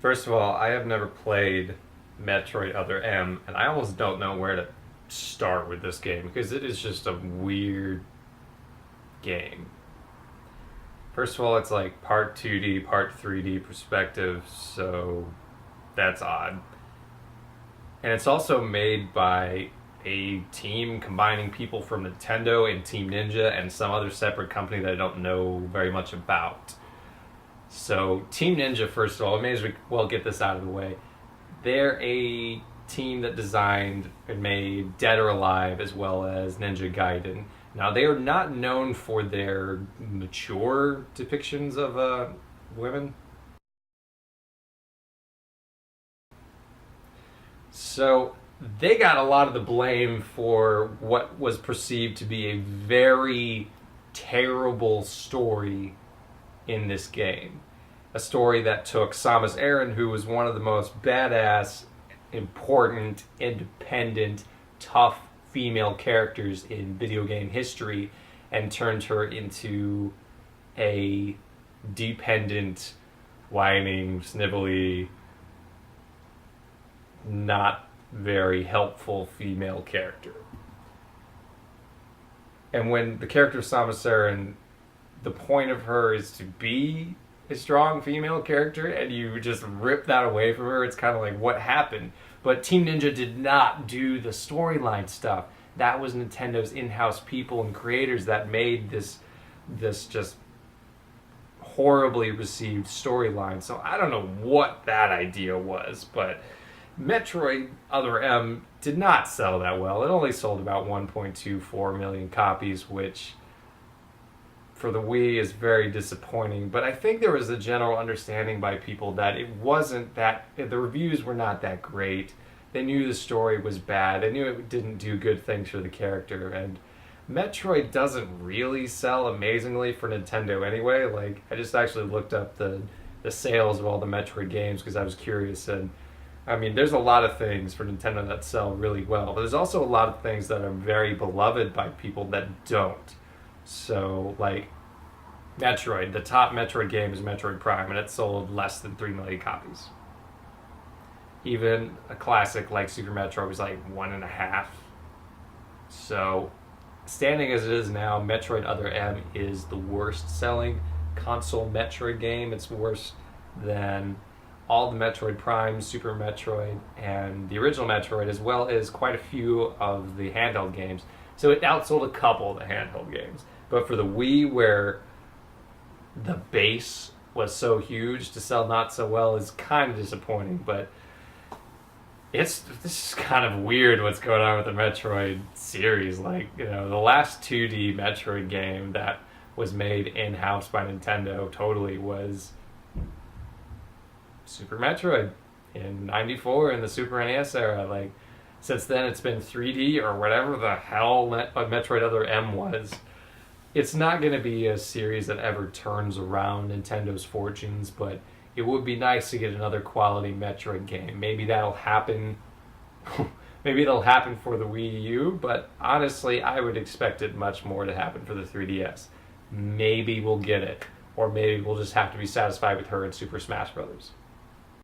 First of all, I have never played Metroid Other M, and I almost don't know where to start with this game because it is just a weird game. First of all, it's like part 2D, part 3D perspective, so that's odd. And it's also made by a team combining people from Nintendo and Team Ninja and some other separate company that I don't know very much about. So, Team Ninja, first of all, I may as well get this out of the way. They're a team that designed and made Dead or Alive as well as Ninja Gaiden. Now, they are not known for their mature depictions of women. So, they got a lot of the blame for what was perceived to be a very terrible story in this game. A story that took Samus Aran, who was one of the most badass, important, independent, tough female characters in video game history, and turned her into a dependent, whining, snivelly, not very helpful female character. And when the character of Samus Aran, the point of her is to be a strong female character, and you just rip that away from her, it's kind of like, what happened? But Team Ninja did not do the storyline stuff. That was Nintendo's in-house people and creators that made this just horribly received storyline. So I don't know what that idea was, but Metroid Other M did not sell that well. It only sold about 1.24 million copies, which for the Wii is very disappointing. But I think there was a general understanding by people that it wasn't that, the reviews were not that great. They knew the story was bad. They knew it didn't do good things for the character. And Metroid doesn't really sell amazingly for Nintendo anyway. Like, I just actually looked up the sales of all the Metroid games because I was curious. And I mean, there's a lot of things for Nintendo that sell really well, but there's also a lot of things that are very beloved by people that don't. So, like, Metroid, the top Metroid game is Metroid Prime, and it sold less than 3 million copies. Even a classic like Super Metroid was like 1.5. So, standing as it is now, Metroid Other M is the worst selling console Metroid game. It's worse than all the Metroid Prime, Super Metroid, and the original Metroid, as well as quite a few of the handheld games. So it outsold a couple of the handheld games. But for the Wii, where the base was so huge, to sell not so well is kind of disappointing. But this is kind of weird what's going on with the Metroid series. Like, you know, the last 2D Metroid game that was made in-house by Nintendo totally was Super Metroid in '94 in the Super NES era. Like, since then it's been 3D or whatever the hell Metroid Other M was. It's not going to be a series that ever turns around Nintendo's fortunes, but it would be nice to get another quality Metroid game. Maybe that'll happen. Maybe it'll happen for the Wii U, but honestly, I would expect it much more to happen for the 3DS. Maybe we'll get it, or maybe we'll just have to be satisfied with her in Super Smash Bros.